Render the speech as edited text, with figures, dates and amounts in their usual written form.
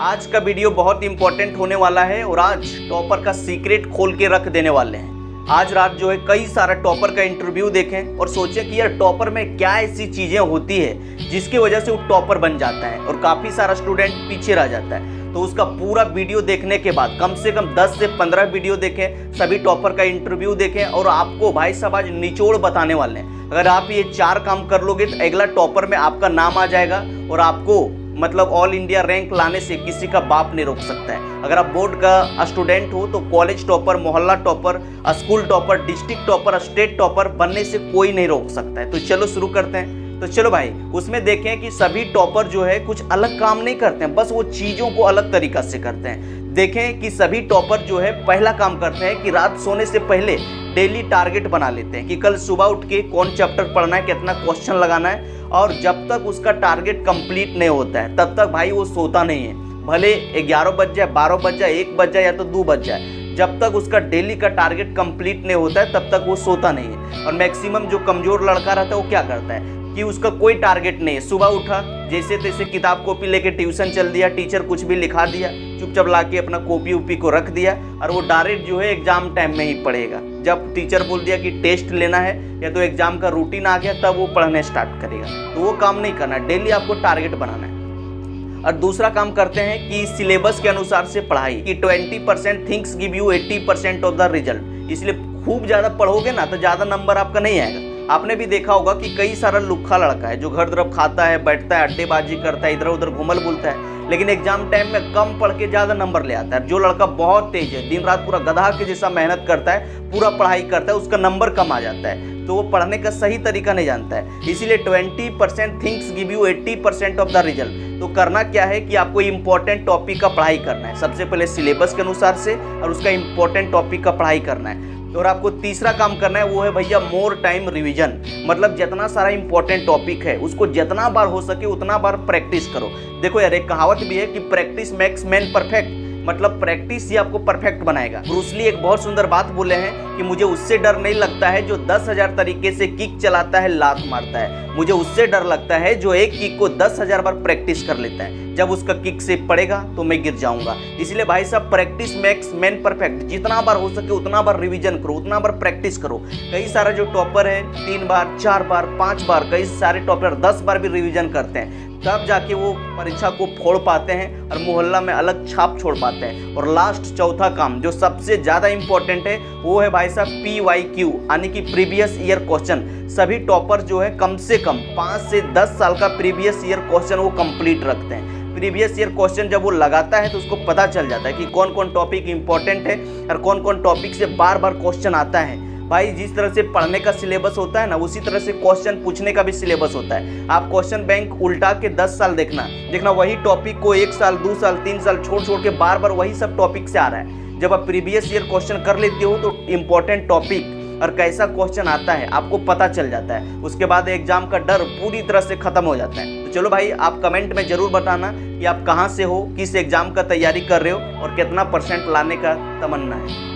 आज का वीडियो बहुत इंपॉर्टेंट होने वाला है और आज टॉपर का सीक्रेट खोल के रख देने वाले हैं। आज रात जो है कई सारा टॉपर का इंटरव्यू देखें और सोचें कि यार टॉपर में क्या ऐसी चीज़ें होती है जिसकी वजह से वो टॉपर बन जाता है और काफ़ी सारा स्टूडेंट पीछे रह जाता है। तो उसका पूरा वीडियो देखने के बाद कम से कम 10 से 15 वीडियो देखें, सभी टॉपर का इंटरव्यू देखें और आपको भाई साहब आज निचोड़ बताने वाले हैं। अगर आप ये 4 काम कर लोगे तो अगला टॉपर में आपका नाम आ जाएगा और आपको मतलब ऑल इंडिया रैंक लाने से किसी का बाप नहीं रोक सकता है। अगर आप बोर्ड का स्टूडेंट हो तो कॉलेज टॉपर, मोहल्ला topper, school topper, district topper, state topper बनने से कोई नहीं रोक सकता है। तो चलो शुरू करते हैं। तो चलो भाई उसमें देखें कि सभी टॉपर जो है कुछ अलग काम नहीं करते हैं, बस वो चीज़ों को अलग तरीक़ा से करते हैं। देखें कि सभी टॉपर जो है पहला काम करते हैं कि रात सोने से पहले डेली टारगेट बना लेते हैं कि कल सुबह उठ के कौन चैप्टर पढ़ना है, कितना क्वेश्चन लगाना है, और जब तक उसका टारगेट कंप्लीट नहीं होता है तब तक भाई वो सोता नहीं है। भले 11 बज जाए, 12 बज जाए, 1 बज जाए या तो 2 बज जाए, जब तक उसका डेली का टारगेट कंप्लीट नहीं होता है तब तक वो सोता नहीं है। और मैक्सिमम जो कमज़ोर लड़का रहता है वो क्या करता है कि उसका कोई टारगेट नहीं है, सुबह उठा जैसे तैसे किताब कॉपी लेके ट्यूशन चल दिया, टीचर कुछ भी लिखा दिया, चुपचाप ला के अपना कॉपी उपी को रख दिया और वो डायरेक्ट जो है एग्जाम टाइम में ही पढ़ेगा। जब टीचर बोल दिया कि टेस्ट लेना है या तो एग्जाम का रूटीन आ गया तब वो पढ़ने स्टार्ट करेगा। तो वो काम नहीं करना, डेली आपको टारगेट बनाना है। और दूसरा काम करते हैं कि सिलेबस के अनुसार से पढ़ाई कि 20% things give you 80% of the result. इसलिए खूब ज़्यादा पढ़ोगे ना तो ज़्यादा नंबर आपका नहीं आएगा। आपने भी देखा होगा कि कई सारा लुक्खा लड़का है जो घर तरफ खाता है, बैठता है, अड्डेबाजी करता है, इधर उधर घूमल बुलता है, लेकिन एग्जाम टाइम में कम पढ़ के ज़्यादा नंबर ले आता है। जो लड़का बहुत तेज है, दिन रात पूरा गधा के जैसा मेहनत करता है, पूरा पढ़ाई करता है, उसका नंबर कम आ जाता है। तो वो पढ़ने का सही तरीका नहीं जानता है। इसीलिए 20% things give you 80% of the result. तो करना क्या है कि आपको इंपॉर्टेंट टॉपिक का पढ़ाई करना है, सबसे पहले सिलेबस के अनुसार से, और उसका इंपॉर्टेंट टॉपिक का पढ़ाई करना है। और आपको तीसरा काम करना है वो है भैया मोर टाइम रिवीजन। मतलब जितना सारा इंपॉर्टेंट टॉपिक है उसको जितना बार हो सके उतना बार प्रैक्टिस करो। देखो यार एक कहावत भी है कि प्रैक्टिस मेक्स मैन परफेक्ट, मतलब प्रैक्टिस ही आपको परफेक्ट बनाएगा। ब्रूस ली एक बहुत सुंदर बात बोले हैं कि मुझे उससे डर नहीं लगता है जो 10,000 तरीके से किक चलाता है, लात मारता है। मुझे उससे डर लगता है जो एक किक को 10,000 बार प्रैक्टिस कर लेता है। जब उसका किक से पड़ेगा तो मैं गिर जाऊंगा। इसलिए भाई साहब प्रैक्टिस मेक्स मैन परफेक्ट। जितना बार हो सके उतना बार रिवीजन करो, उतना बार प्रैक्टिस करो। कई सारा जो टॉपर है 3 बार, 4 बार, 5 बार, कई सारे टॉपर 10 बार भी रिवीजन करते हैं, तब जाके वो परीक्षा को फोड़ पाते हैं और मोहल्ला में अलग छाप छोड़ पाते हैं। और लास्ट चौथा काम जो सबसे ज़्यादा इंपॉर्टेंट है वो है भाई साहब PYQ यानी कि प्रीवियस ईयर क्वेश्चन। सभी टॉपर जो है कम से कम 5 से 10 साल का प्रीवियस ईयर क्वेश्चन वो कंप्लीट रखते हैं। प्रीवियस ईयर क्वेश्चन जब वो लगाता है तो उसको पता चल जाता है कि कौन कौन टॉपिक इंपॉर्टेंट है और कौन कौन टॉपिक से बार बार क्वेश्चन आता है। भाई जिस तरह से पढ़ने का सिलेबस होता है ना, उसी तरह से क्वेश्चन पूछने का भी सिलेबस होता है। आप क्वेश्चन बैंक उल्टा के 10 साल देखना वही टॉपिक को 1 साल, 2 साल, 3 साल छोड़ के बार बार वही सब टॉपिक से आ रहा है। जब आप प्रीवियस ईयर क्वेश्चन कर लेते हो तो इम्पोर्टेंट टॉपिक और कैसा क्वेश्चन आता है आपको पता चल जाता है। उसके बाद एग्जाम का डर पूरी तरह से खत्म हो जाता है। तो चलो भाई आप कमेंट में जरूर बताना कि आप कहाँ से हो, किस एग्जाम का तैयारी कर रहे हो और कितना % लाने का तमन्ना है।